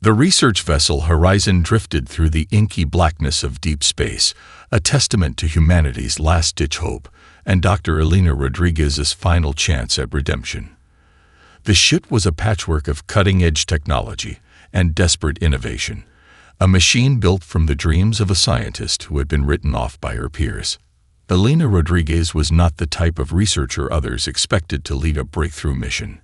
The research vessel Horizon drifted through the inky blackness of deep space, a testament to humanity's last-ditch hope and Dr. Elena Rodriguez's final chance at redemption. The ship was a patchwork of cutting-edge technology and desperate innovation, a machine built from the dreams of a scientist who had been written off by her peers. Elena Rodriguez was not the type of researcher others expected to lead a breakthrough mission.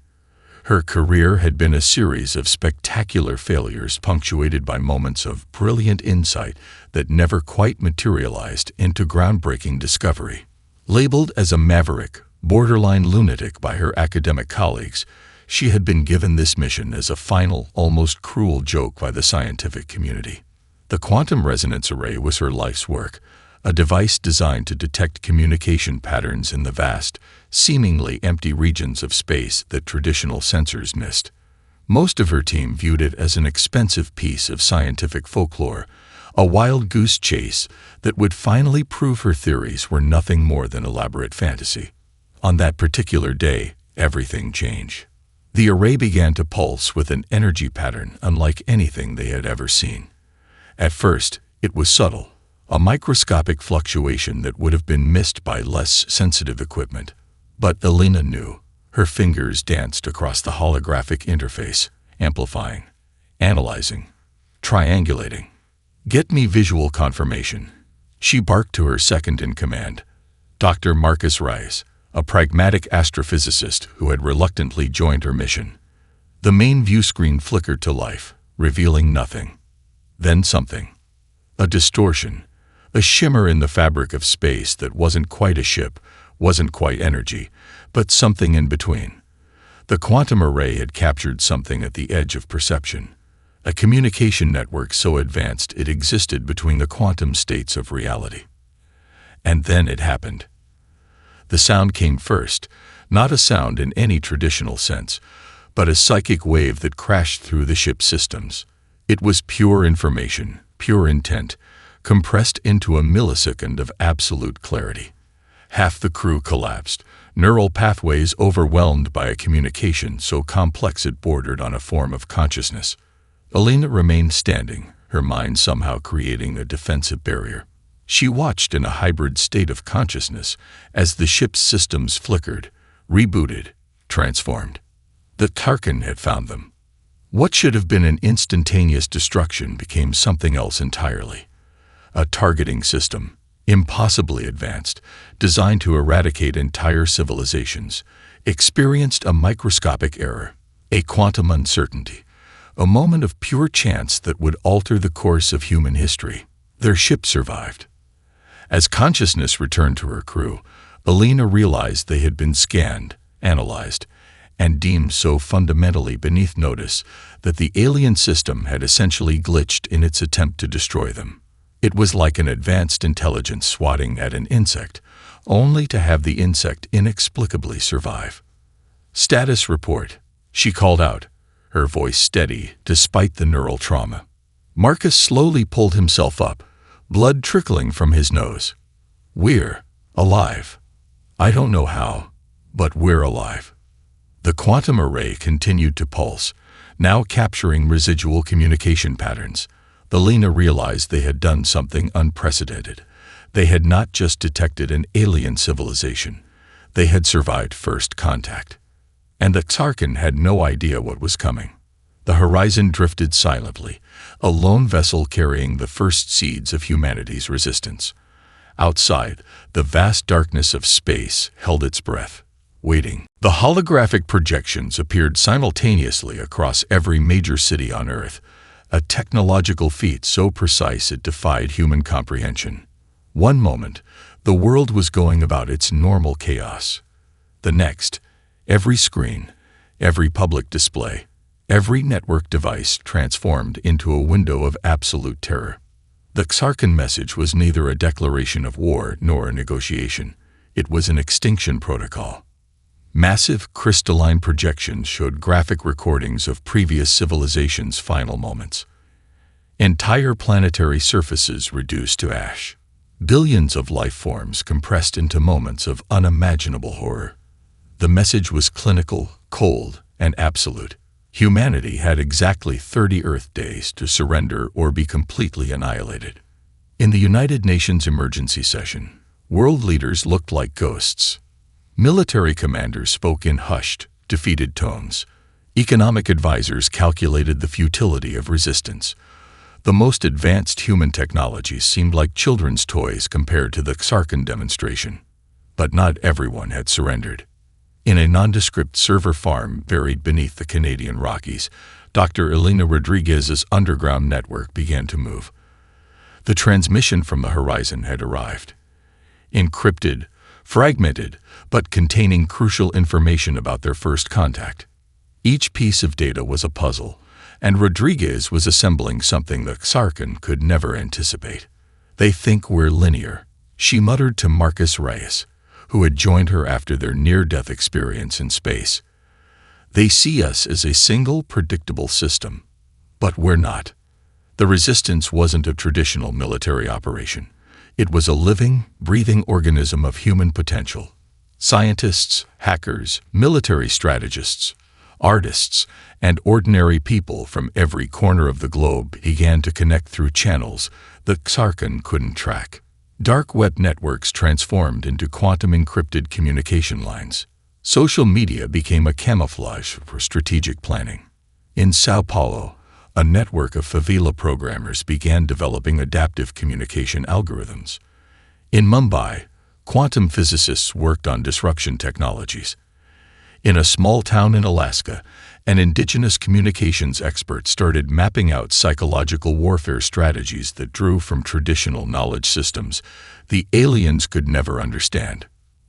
Her career had been a series of spectacular failures punctuated by moments of brilliant insight that never quite materialized into groundbreaking discovery. Labeled as a maverick, borderline lunatic by her academic colleagues, she had been given this mission as a final, almost cruel joke by the scientific community. The quantum resonance array was her life's work, a device designed to detect communication patterns in the vast, seemingly empty regions of space that traditional sensors missed. Most of her team viewed it as an expensive piece of scientific folklore, a wild goose chase that would finally prove her theories were nothing more than elaborate fantasy. On that particular day, everything changed. The array began to pulse with an energy pattern unlike anything they had ever seen. At first, it was subtle, a microscopic fluctuation that would have been missed by less sensitive equipment. But Elena knew. Her fingers danced across the holographic interface, amplifying, analyzing, triangulating. "Get me visual confirmation," she barked to her second-in-command, Dr. Marcus Rice, a pragmatic astrophysicist who had reluctantly joined her mission. The main view screen flickered to life, revealing nothing. Then something. A distortion, a shimmer in the fabric of space that wasn't quite a ship, wasn't quite energy, but something in between. The quantum array had captured something at the edge of perception, a communication network so advanced it existed between the quantum states of reality. And then it happened. The sound came first, not a sound in any traditional sense, but a psychic wave that crashed through the ship's systems. It was pure information, pure intent, compressed into a millisecond of absolute clarity. Half the crew collapsed, neural pathways overwhelmed by a communication so complex it bordered on a form of consciousness. Elena remained standing, her mind somehow creating a defensive barrier. She watched in a hybrid state of consciousness as the ship's systems flickered, rebooted, transformed. The Tarkin had found them. What should have been an instantaneous destruction became something else entirely. A targeting system, impossibly advanced, designed to eradicate entire civilizations, experienced a microscopic error, a quantum uncertainty, a moment of pure chance that would alter the course of human history. Their ship survived. As consciousness returned to her crew, Elena realized they had been scanned, analyzed, and deemed so fundamentally beneath notice that the alien system had essentially glitched in its attempt to destroy them. It was like an advanced intelligence swatting at an insect, only to have the insect inexplicably survive. "Status report," she called out, her voice steady despite the neural trauma. Marcus slowly pulled himself up, blood trickling from his nose. "We're alive. I don't know how, but we're alive." The quantum array continued to pulse, now capturing residual communication patterns. Elena realized they had done something unprecedented. They had not just detected an alien civilization. They had survived first contact. And the Tarkin had no idea what was coming. The Horizon drifted silently, a lone vessel carrying the first seeds of humanity's resistance. Outside, the vast darkness of space held its breath, waiting. The holographic projections appeared simultaneously across every major city on Earth, a technological feat so precise it defied human comprehension. One moment, the world was going about its normal chaos. The next, every screen, every public display, every network device transformed into a window of absolute terror. The Xarkan message was neither a declaration of war nor a negotiation. It was an extinction protocol. Massive crystalline projections showed graphic recordings of previous civilizations' final moments. Entire planetary surfaces reduced to ash. Billions of life forms compressed into moments of unimaginable horror. The message was clinical, cold, and absolute. Humanity had exactly 30 Earth days to surrender or be completely annihilated. In the United Nations emergency session, world leaders looked like ghosts. Military commanders spoke in hushed, defeated tones. Economic advisors calculated the futility of resistance. The most advanced human technologies seemed like children's toys compared to the Xarkan demonstration. But not everyone had surrendered. In a nondescript server farm buried beneath the Canadian Rockies, Dr. Elena Rodriguez's underground network began to move. The transmission from the horizon had arrived. Encrypted, fragmented, but containing crucial information about their first contact. Each piece of data was a puzzle, and Rodriguez was assembling something the Xarkan could never anticipate. "They think we're linear," she muttered to Marcus Reyes, who had joined her after their near-death experience in space. "They see us as a single, predictable system. But we're not." The resistance wasn't a traditional military operation. It was a living, breathing organism of human potential. Scientists, hackers, military strategists, artists, and ordinary people from every corner of the globe began to connect through channels the Xarkan couldn't track. Dark web networks transformed into quantum-encrypted communication lines. Social media became a camouflage for strategic planning. In Sao Paulo, a network of favela programmers began developing adaptive communication algorithms. In Mumbai, quantum physicists worked on disruption technologies. In a small town in Alaska, an indigenous communications expert started mapping out psychological warfare strategies that drew from traditional knowledge systems the aliens could never understand.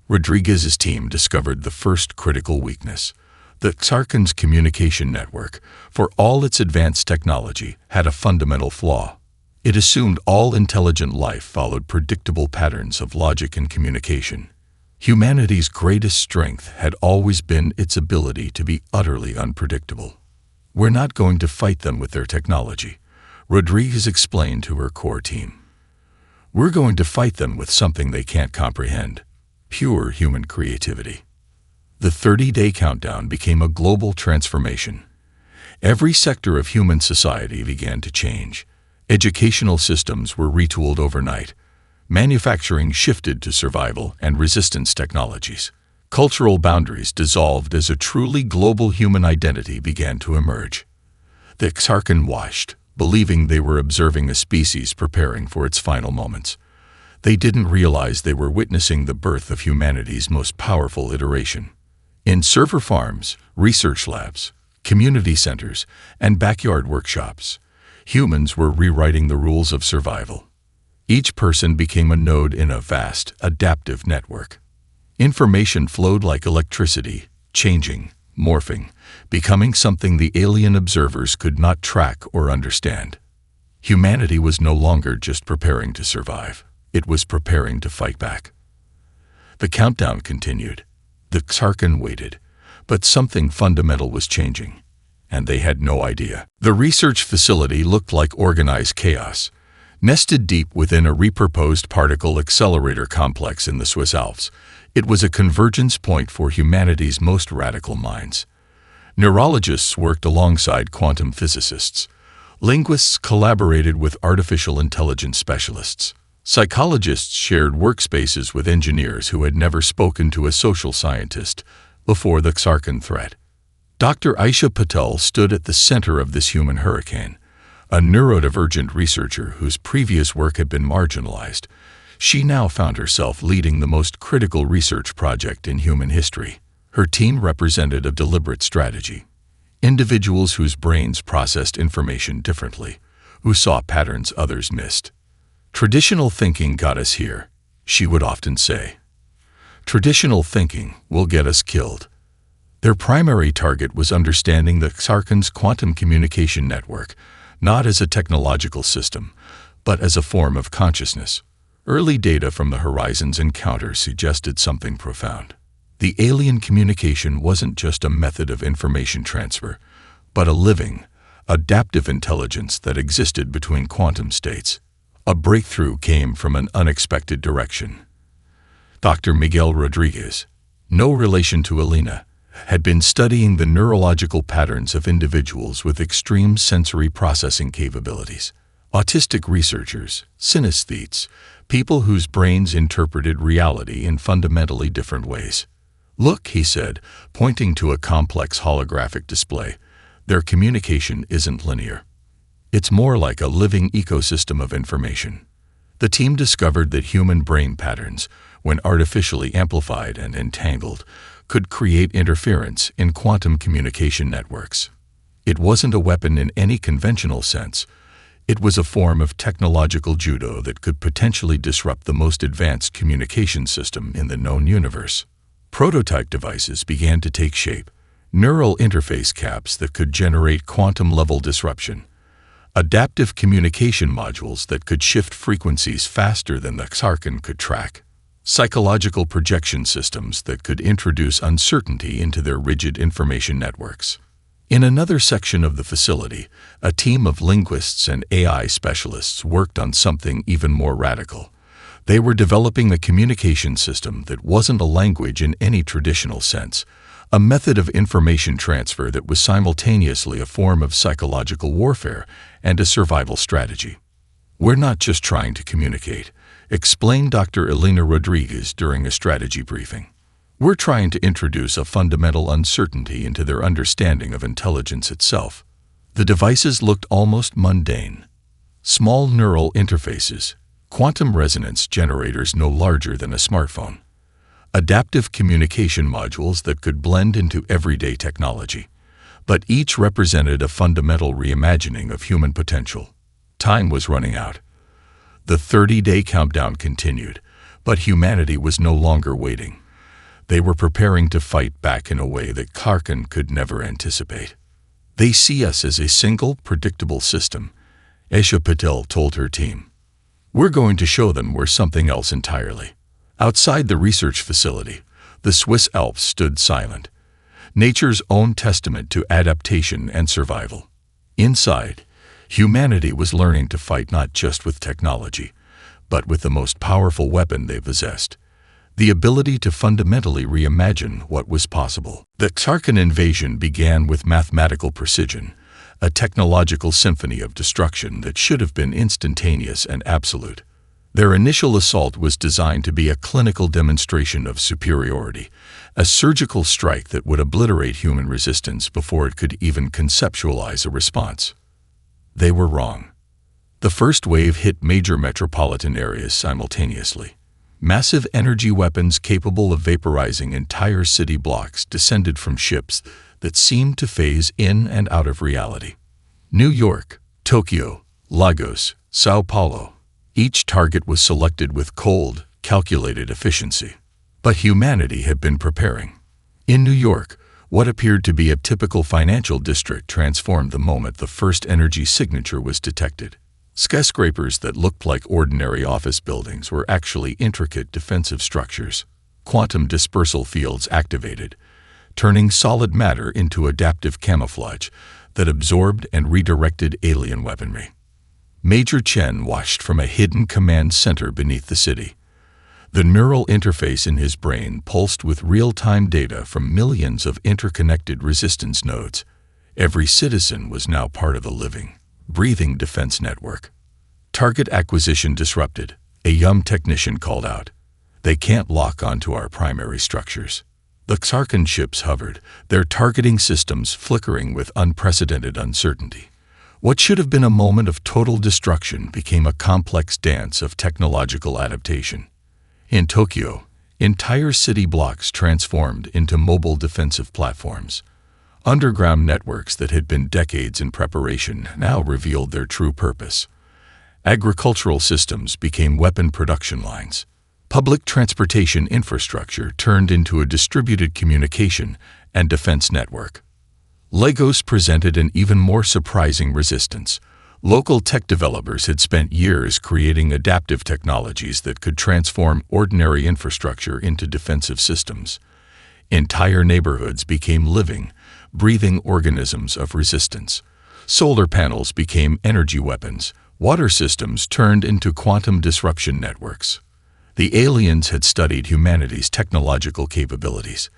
Rodriguez's team discovered the first critical weakness. The Xarkan's communication network, for all its advanced technology, had a fundamental flaw. It assumed all intelligent life followed predictable patterns of logic and communication. Humanity's greatest strength had always been its ability to be utterly unpredictable. "We're not going to fight them with their technology," Rodriguez explained to her core team. "We're going to fight them with something they can't comprehend: pure human creativity." The 30-day countdown became a global transformation. Every sector of human society began to change. Educational systems were retooled overnight. Manufacturing shifted to survival and resistance technologies. Cultural boundaries dissolved as a truly global human identity began to emerge. The Xarkan watched, believing they were observing a species preparing for its final moments. They didn't realize they were witnessing the birth of humanity's most powerful iteration. In server farms, research labs, community centers, and backyard workshops, humans were rewriting the rules of survival. Each person became a node in a vast, adaptive network. Information flowed like electricity, changing, morphing, becoming something the alien observers could not track or understand. Humanity was no longer just preparing to survive. It was preparing to fight back. The countdown continued. The Xarkan waited, but something fundamental was changing, and they had no idea. The research facility looked like organized chaos, nested deep within a repurposed particle accelerator complex in the Swiss Alps. It was a convergence point for humanity's most radical minds. Neurologists worked alongside quantum physicists. Linguists collaborated with artificial intelligence specialists. Psychologists shared workspaces with engineers who had never spoken to a social scientist before the Xarkan threat. Dr. Aisha Patel stood at the center of this human hurricane. A neurodivergent researcher whose previous work had been marginalized, she now found herself leading the most critical research project in human history. Her team represented a deliberate strategy. Individuals whose brains processed information differently, who saw patterns others missed. "Traditional thinking got us here," she would often say. "Traditional thinking will get us killed." Their primary target was understanding the Xarkan's quantum communication network, not as a technological system, but as a form of consciousness. Early data from the Horizon's encounter suggested something profound. The alien communication wasn't just a method of information transfer, but a living, adaptive intelligence that existed between quantum states. A breakthrough came from an unexpected direction. Dr. Miguel Rodriguez, no relation to Elena, had been studying the neurological patterns of individuals with extreme sensory processing capabilities. Autistic researchers, synesthetes, people whose brains interpreted reality in fundamentally different ways. "Look," he said, pointing to a complex holographic display, "their communication isn't linear. It's more like a living ecosystem of information." The team discovered that human brain patterns, when artificially amplified and entangled, could create interference in quantum communication networks. It wasn't a weapon in any conventional sense. It was a form of technological judo that could potentially disrupt the most advanced communication system in the known universe. Prototype devices began to take shape, neural interface caps that could generate quantum-level disruption, adaptive communication modules that could shift frequencies faster than the Sarkin could track, psychological projection systems that could introduce uncertainty into their rigid information networks. In another section of the facility, a team of linguists and AI specialists worked on something even more radical. They were developing a communication system that wasn't a language in any traditional sense, a method of information transfer that was simultaneously a form of psychological warfare and a survival strategy. "We're not just trying to communicate," explained Dr. Elena Rodriguez during a strategy briefing. "We're trying to introduce a fundamental uncertainty into their understanding of intelligence itself." The devices looked almost mundane. Small neural interfaces, quantum resonance generators no larger than a smartphone, adaptive communication modules that could blend into everyday technology, but each represented a fundamental reimagining of human potential. Time was running out. The 30-day countdown continued, but humanity was no longer waiting. They were preparing to fight back in a way that Karkin could never anticipate. "They see us as a single, predictable system," Esha Patel told her team. "We're going to show them we're something else entirely." Outside the research facility, the Swiss Alps stood silent, nature's own testament to adaptation and survival. Inside, humanity was learning to fight not just with technology, but with the most powerful weapon they possessed: the ability to fundamentally reimagine what was possible. The Sarkin invasion began with mathematical precision, a technological symphony of destruction that should have been instantaneous and absolute. Their initial assault was designed to be a clinical demonstration of superiority, a surgical strike that would obliterate human resistance before it could even conceptualize a response. They were wrong. The first wave hit major metropolitan areas simultaneously. Massive energy weapons capable of vaporizing entire city blocks descended from ships that seemed to phase in and out of reality. New York, Tokyo, Lagos, Sao Paulo. Each target was selected with cold, calculated efficiency. But humanity had been preparing. In New York, what appeared to be a typical financial district transformed the moment the first energy signature was detected. Skyscrapers that looked like ordinary office buildings were actually intricate defensive structures. Quantum dispersal fields activated, turning solid matter into adaptive camouflage that absorbed and redirected alien weaponry. Major Chen watched from a hidden command center beneath the city. The neural interface in his brain pulsed with real-time data from millions of interconnected resistance nodes. Every citizen was now part of a living, breathing defense network. Target acquisition disrupted, a young technician called out. "They can't lock onto our primary structures." The Sarkin ships hovered, their targeting systems flickering with unprecedented uncertainty. What should have been a moment of total destruction became a complex dance of technological adaptation. In Tokyo, entire city blocks transformed into mobile defensive platforms. Underground networks that had been decades in preparation now revealed their true purpose. Agricultural systems became weapon production lines. Public transportation infrastructure turned into a distributed communication and defense network. Lagos presented an even more surprising resistance. Local tech developers had spent years creating adaptive technologies that could transform ordinary infrastructure into defensive systems. Entire neighborhoods became living, breathing organisms of resistance. Solar panels became energy weapons. Water systems turned into quantum disruption networks. The aliens had studied humanity's technological capabilities.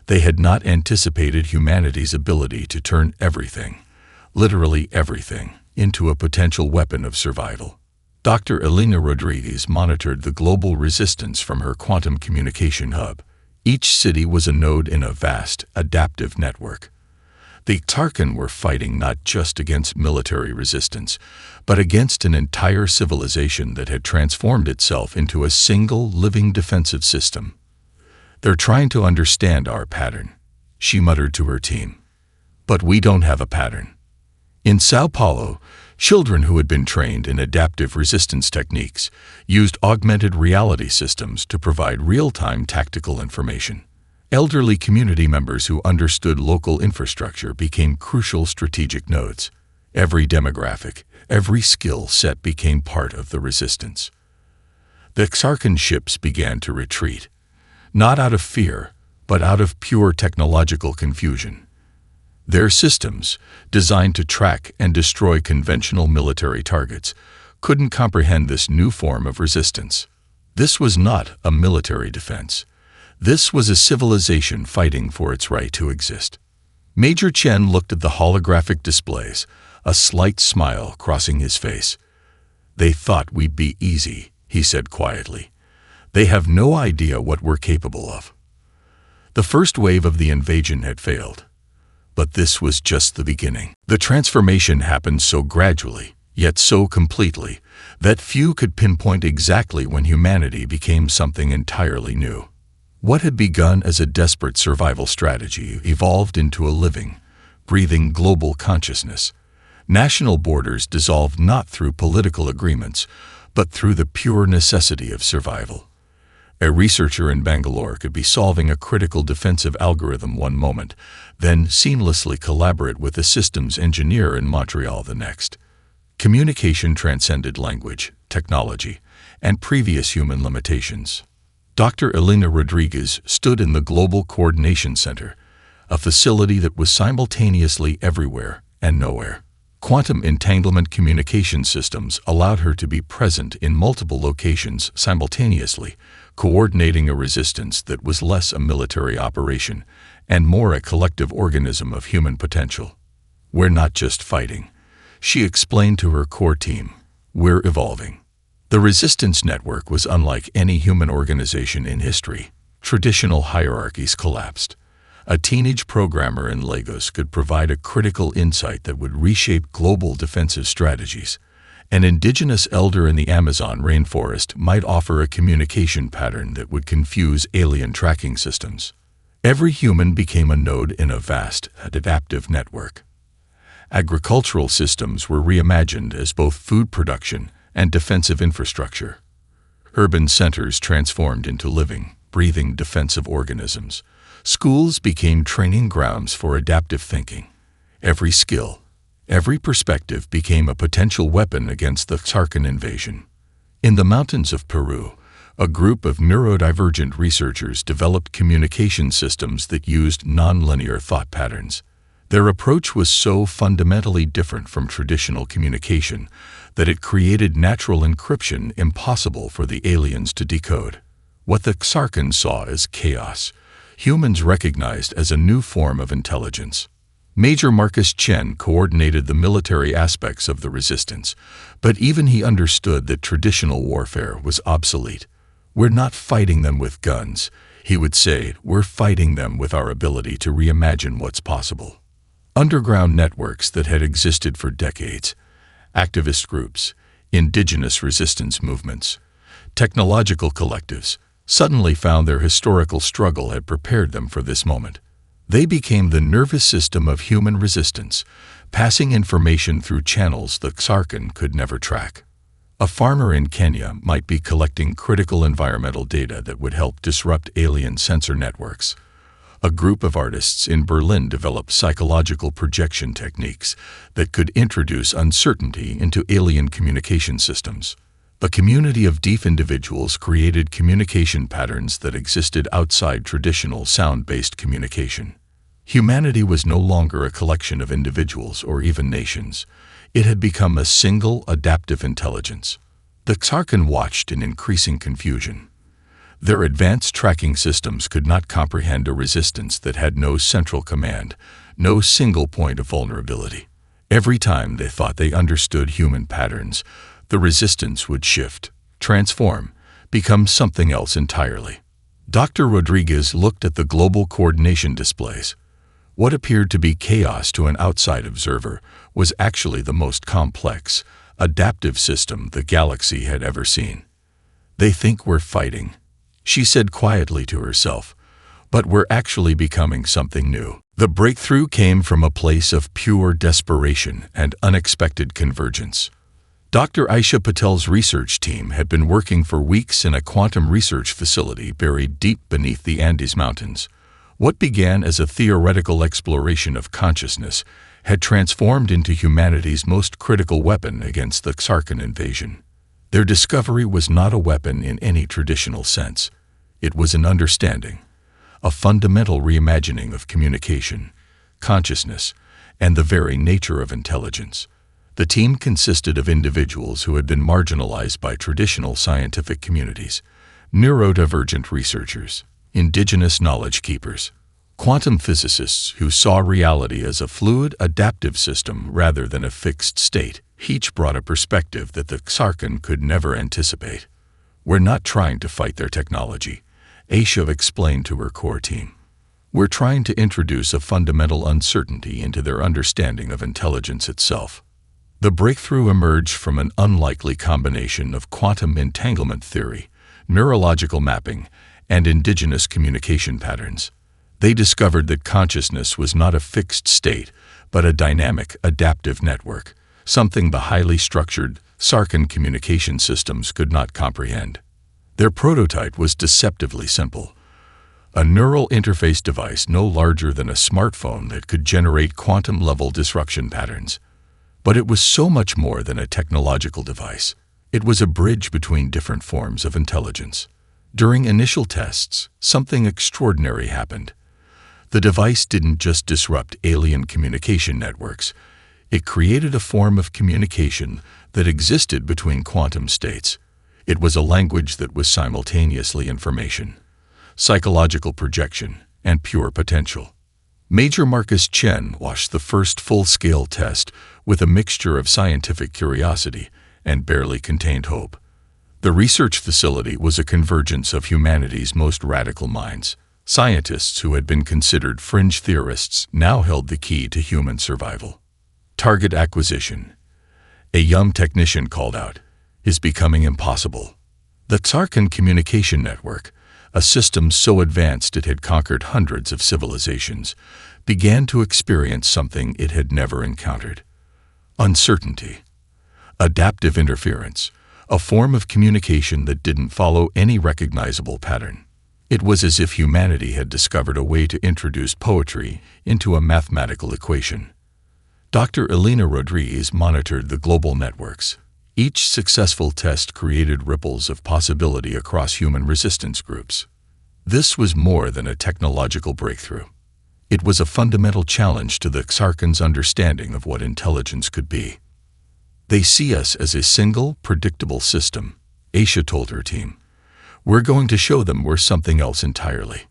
They had not anticipated humanity's ability to turn everything, literally everything, into a potential weapon of survival. Dr. Elena Rodriguez monitored the global resistance from her quantum communication hub. Each city was a node in a vast, adaptive network. The Xarkan were fighting not just against military resistance, but against an entire civilization that had transformed itself into a single living defensive system. "They're trying to understand our pattern," she muttered to her team. "But we don't have a pattern." In Sao Paulo, children who had been trained in adaptive resistance techniques used augmented reality systems to provide real-time tactical information. Elderly community members who understood local infrastructure became crucial strategic nodes. Every demographic, every skill set became part of the resistance. The Xarkan ships began to retreat, not out of fear, but out of pure technological confusion. Their systems, designed to track and destroy conventional military targets, couldn't comprehend this new form of resistance. This was not a military defense. This was a civilization fighting for its right to exist. Major Chen looked at the holographic displays, a slight smile crossing his face. "They thought we'd be easy," he said quietly. "They have no idea what we're capable of." The first wave of the invasion had failed. But this was just the beginning. The transformation happened so gradually, yet so completely, that few could pinpoint exactly when humanity became something entirely new. What had begun as a desperate survival strategy evolved into a living, breathing global consciousness. National borders dissolved not through political agreements, but through the pure necessity of survival. A researcher in Bangalore could be solving a critical defensive algorithm one moment, then seamlessly collaborate with a systems engineer in Montreal the next. Communication transcended language, technology, and previous human limitations. Dr. Elena Rodriguez stood in the Global Coordination Center, a facility that was simultaneously everywhere and nowhere. Quantum entanglement communication systems allowed her to be present in multiple locations simultaneously, coordinating a resistance that was less a military operation and more a collective organism of human potential. "We're not just fighting," she explained to her core team. "We're evolving." The resistance network was unlike any human organization in history. Traditional hierarchies collapsed. A teenage programmer in Lagos could provide a critical insight that would reshape global defensive strategies. An indigenous elder in the Amazon rainforest might offer a communication pattern that would confuse alien tracking systems. Every human became a node in a vast, adaptive network. Agricultural systems were reimagined as both food production and defensive infrastructure. Urban centers transformed into living, breathing defensive organisms. Schools became training grounds for adaptive thinking. Every skill, every perspective became a potential weapon against the Xarkan invasion. In the mountains of Peru, a group of neurodivergent researchers developed communication systems that used nonlinear thought patterns. Their approach was so fundamentally different from traditional communication that it created natural encryption impossible for the aliens to decode. What the Xarkan saw as chaos, humans recognized as a new form of intelligence. Major Marcus Chen coordinated the military aspects of the resistance, but even he understood that traditional warfare was obsolete. "We're not fighting them with guns," he would say, "we're fighting them with our ability to reimagine what's possible." Underground networks that had existed for decades, activist groups, indigenous resistance movements, technological collectives, suddenly found their historical struggle had prepared them for this moment. They became the nervous system of human resistance, passing information through channels the Xarkan could never track. A farmer in Kenya might be collecting critical environmental data that would help disrupt alien sensor networks. A group of artists in Berlin developed psychological projection techniques that could introduce uncertainty into alien communication systems. A community of deaf individuals created communication patterns that existed outside traditional sound-based communication. Humanity was no longer a collection of individuals or even nations. It had become a single adaptive intelligence. The Xarkan watched in increasing confusion. Their advanced tracking systems could not comprehend a resistance that had no central command, no single point of vulnerability. Every time they thought they understood human patterns, the resistance would shift, transform, become something else entirely. Dr. Rodriguez looked at the global coordination displays. What appeared to be chaos to an outside observer was actually the most complex, adaptive system the galaxy had ever seen. "They think we're fighting," she said quietly to herself, "but we're actually becoming something new." The breakthrough came from a place of pure desperation and unexpected convergence. Dr. Aisha Patel's research team had been working for weeks in a quantum research facility buried deep beneath the Andes Mountains. What began as a theoretical exploration of consciousness had transformed into humanity's most critical weapon against the Xarkan invasion. Their discovery was not a weapon in any traditional sense. It was an understanding, a fundamental reimagining of communication, consciousness, and the very nature of intelligence. The team consisted of individuals who had been marginalized by traditional scientific communities, neurodivergent researchers, indigenous knowledge keepers, quantum physicists who saw reality as a fluid, adaptive system rather than a fixed state. Each brought a perspective that the Xarkan could never anticipate. "We're not trying to fight their technology," Aisha explained to her core team. "We're trying to introduce a fundamental uncertainty into their understanding of intelligence itself." The breakthrough emerged from an unlikely combination of quantum entanglement theory, neurological mapping, and indigenous communication patterns. They discovered that consciousness was not a fixed state, but a dynamic, adaptive network, something the highly structured Xarkan communication systems could not comprehend. Their prototype was deceptively simple: a neural interface device no larger than a smartphone that could generate quantum-level disruption patterns. But it was so much more than a technological device. It was a bridge between different forms of intelligence. During initial tests, something extraordinary happened. The device didn't just disrupt alien communication networks. It created a form of communication that existed between quantum states. It was a language that was simultaneously information, psychological projection, and pure potential. Major Marcus Chen watched the first full-scale test with a mixture of scientific curiosity and barely contained hope. The research facility was a convergence of humanity's most radical minds. Scientists who had been considered fringe theorists now held the key to human survival. "Target acquisition," a young technician called out, "is becoming impossible." The Xarkan communication network, a system so advanced it had conquered hundreds of civilizations, began to experience something it had never encountered: uncertainty, adaptive interference, a form of communication that didn't follow any recognizable pattern. It was as if humanity had discovered a way to introduce poetry into a mathematical equation. Dr. Elena Rodriguez monitored the global networks. Each successful test created ripples of possibility across human resistance groups. This was more than a technological breakthrough. It was a fundamental challenge to the Xarkan's understanding of what intelligence could be. "They see us as a single, predictable system," Aisha told her team. "We're going to show them we're something else entirely."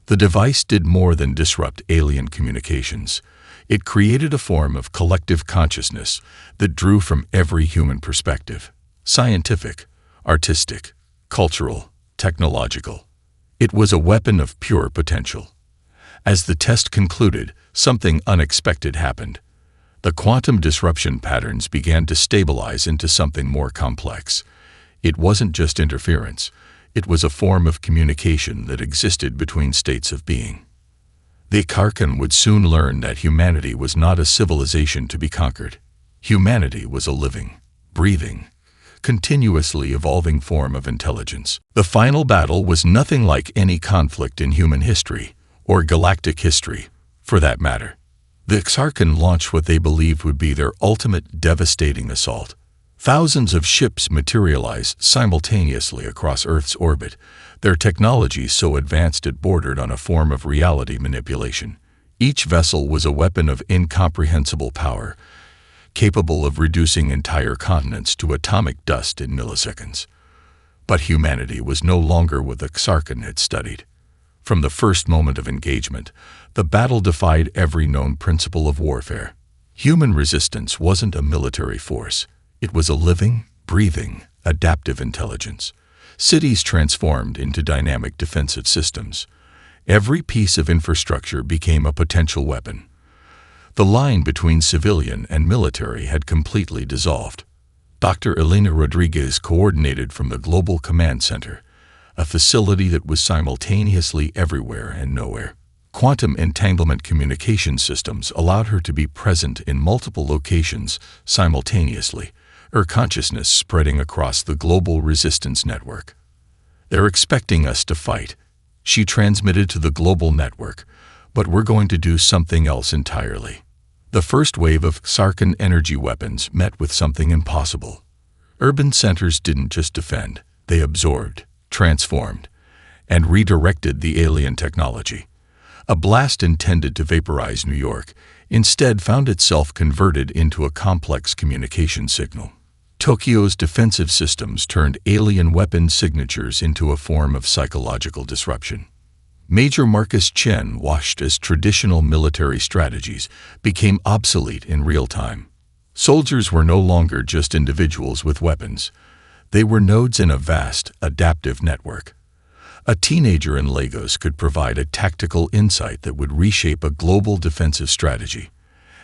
The device did more than disrupt alien communications. It created a form of collective consciousness that drew from every human perspective: scientific, artistic, cultural, technological. It was a weapon of pure potential. As the test concluded, something unexpected happened. The quantum disruption patterns began to stabilize into something more complex. It wasn't just interference. It was a form of communication that existed between states of being. The Xarkan would soon learn that humanity was not a civilization to be conquered. Humanity was a living, breathing, continuously evolving form of intelligence. The final battle was nothing like any conflict in human history, or galactic history, for that matter. The Xarkan launched what they believed would be their ultimate devastating assault. Thousands of ships materialized simultaneously across Earth's orbit, their technology so advanced it bordered on a form of reality manipulation. Each vessel was a weapon of incomprehensible power, capable of reducing entire continents to atomic dust in milliseconds. But humanity was no longer what the Xarkan had studied. From the first moment of engagement, the battle defied every known principle of warfare. Human resistance wasn't a military force. It was a living, breathing, adaptive intelligence. Cities transformed into dynamic defensive systems. Every piece of infrastructure became a potential weapon. The line between civilian and military had completely dissolved. Dr. Elena Rodriguez coordinated from the Global Command Center, a facility that was simultaneously everywhere and nowhere. Quantum entanglement communication systems allowed her to be present in multiple locations simultaneously, her consciousness spreading across the global resistance network. "They're expecting us to fight," she transmitted to the global network, "but we're going to do something else entirely." The first wave of Xarkan energy weapons met with something impossible. Urban centers didn't just defend, they absorbed, transformed, and redirected the alien technology. A blast intended to vaporize New York instead found itself converted into a complex communication signal. Tokyo's defensive systems turned alien weapon signatures into a form of psychological disruption. Major Marcus Chen watched as traditional military strategies became obsolete in real time. Soldiers were no longer just individuals with weapons. They were nodes in a vast, adaptive network. A teenager in Lagos could provide a tactical insight that would reshape a global defensive strategy.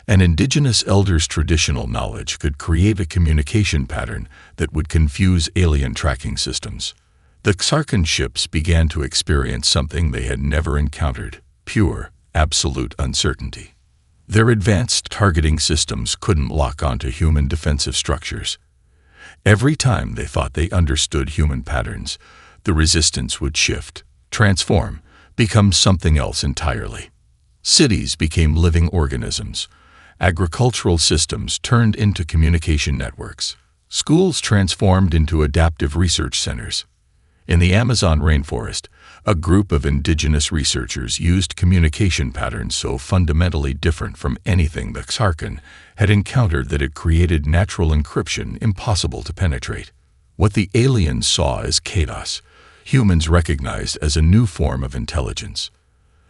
An indigenous elder's traditional knowledge could create a communication pattern that would confuse alien tracking systems. The Xarkan ships began to experience something they had never encountered: pure, absolute uncertainty. Their advanced targeting systems couldn't lock onto human defensive structures. Every time they thought they understood human patterns, the resistance would shift, transform, become something else entirely. Cities became living organisms. Agricultural systems turned into communication networks. Schools transformed into adaptive research centers. In the Amazon rainforest, a group of indigenous researchers used communication patterns so fundamentally different from anything the Xarkan had encountered that it created natural encryption impossible to penetrate. What the aliens saw as chaos, humans recognized as a new form of intelligence.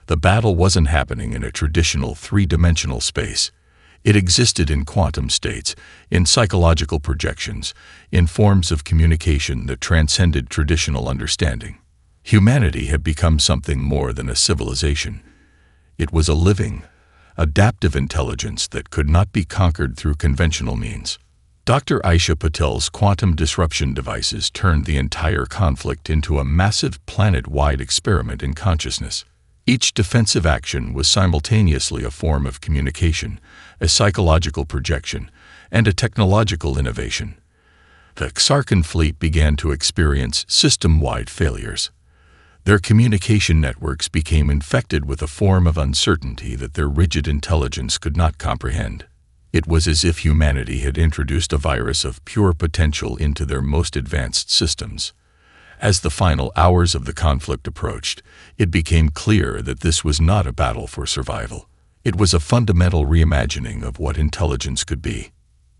The battle wasn't happening in a traditional three-dimensional space. It existed in quantum states, in psychological projections, in forms of communication that transcended traditional understanding. Humanity had become something more than a civilization. It was a living, adaptive intelligence that could not be conquered through conventional means. Dr. Aisha Patel's quantum disruption devices turned the entire conflict into a massive planet-wide experiment in consciousness. Each defensive action was simultaneously a form of communication, a psychological projection, and a technological innovation. The Xarkan fleet began to experience system-wide failures. Their communication networks became infected with a form of uncertainty that their rigid intelligence could not comprehend. It was as if humanity had introduced a virus of pure potential into their most advanced systems. As the final hours of the conflict approached, it became clear that this was not a battle for survival. It was a fundamental reimagining of what intelligence could be.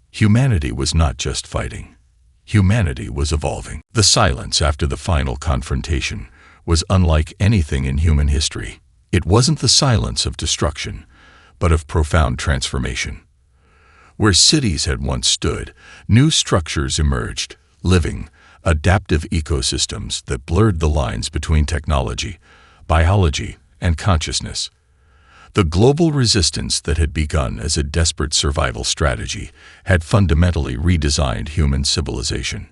Humanity was not just fighting. Humanity was evolving. The silence after the final confrontation was unlike anything in human history. It wasn't the silence of destruction, but of profound transformation. Where cities had once stood, new structures emerged, living, adaptive ecosystems that blurred the lines between technology, biology, and consciousness. The global resistance that had begun as a desperate survival strategy had fundamentally redesigned human civilization.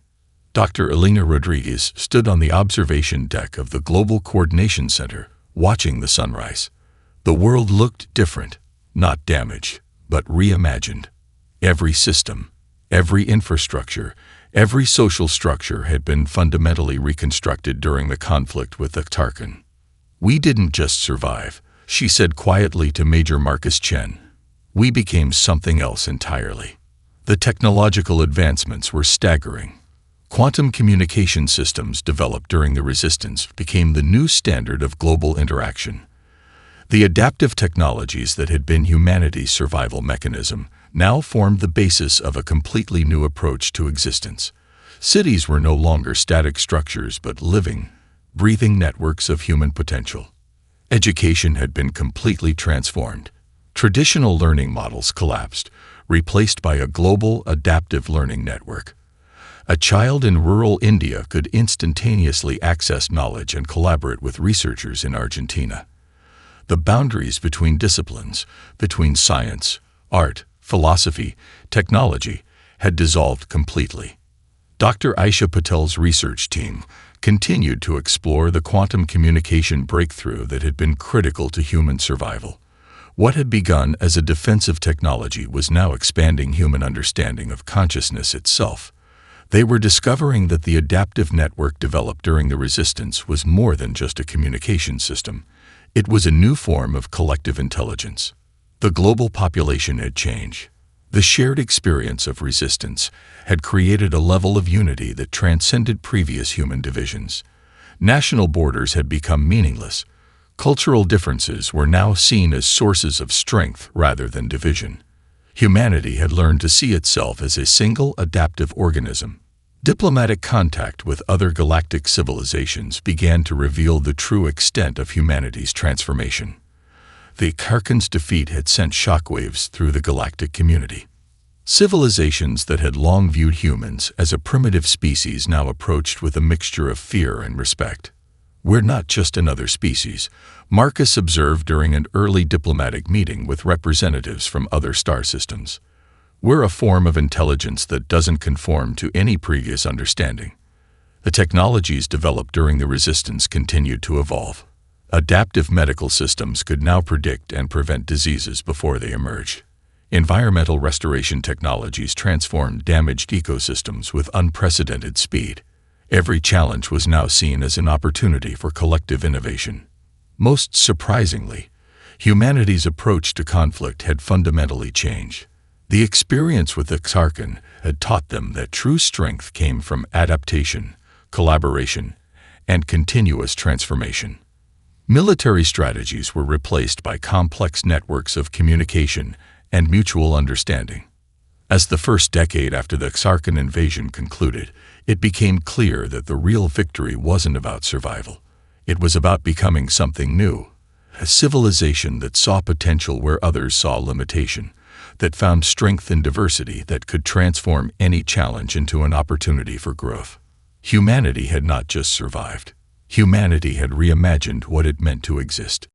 Dr. Elena Rodriguez stood on the observation deck of the Global Coordination Center, watching the sunrise. The world looked different, not damaged, but reimagined. Every system, every infrastructure, every social structure had been fundamentally reconstructed during the conflict with the Xarkan. "We didn't just survive," she said quietly to Major Marcus Chen. "We became something else entirely." The technological advancements were staggering. Quantum communication systems developed during the resistance became the new standard of global interaction. The adaptive technologies that had been humanity's survival mechanism now formed the basis of a completely new approach to existence. Cities were no longer static structures but living, breathing networks of human potential. Education had been completely transformed. Traditional learning models collapsed, replaced by a global, adaptive learning network. A child in rural India could instantaneously access knowledge and collaborate with researchers in Argentina. The boundaries between disciplines, between science, art, philosophy, technology, had dissolved completely. Dr. Aisha Patel's research team continued to explore the quantum communication breakthrough that had been critical to human survival. What had begun as a defensive technology was now expanding human understanding of consciousness itself. They were discovering that the adaptive network developed during the resistance was more than just a communication system. It was a new form of collective intelligence. The global population had changed. The shared experience of resistance had created a level of unity that transcended previous human divisions. National borders had become meaningless. Cultural differences were now seen as sources of strength rather than division. Humanity had learned to see itself as a single adaptive organism. Diplomatic contact with other galactic civilizations began to reveal the true extent of humanity's transformation. The Karkan's defeat had sent shockwaves through the galactic community. Civilizations that had long viewed humans as a primitive species now approached with a mixture of fear and respect. "We're not just another species," Marcus observed during an early diplomatic meeting with representatives from other star systems. "We're a form of intelligence that doesn't conform to any previous understanding." The technologies developed during the resistance continued to evolve. Adaptive medical systems could now predict and prevent diseases before they emerged. Environmental restoration technologies transformed damaged ecosystems with unprecedented speed. Every challenge was now seen as an opportunity for collective innovation. Most surprisingly, humanity's approach to conflict had fundamentally changed. The experience with the Karkan had taught them that true strength came from adaptation, collaboration, and continuous transformation. Military strategies were replaced by complex networks of communication and mutual understanding. As the first decade after the Karkan invasion concluded, it became clear that the real victory wasn't about survival. It was about becoming something new, a civilization that saw potential where others saw limitation, that found strength in diversity that could transform any challenge into an opportunity for growth. Humanity had not just survived. Humanity had reimagined what it meant to exist.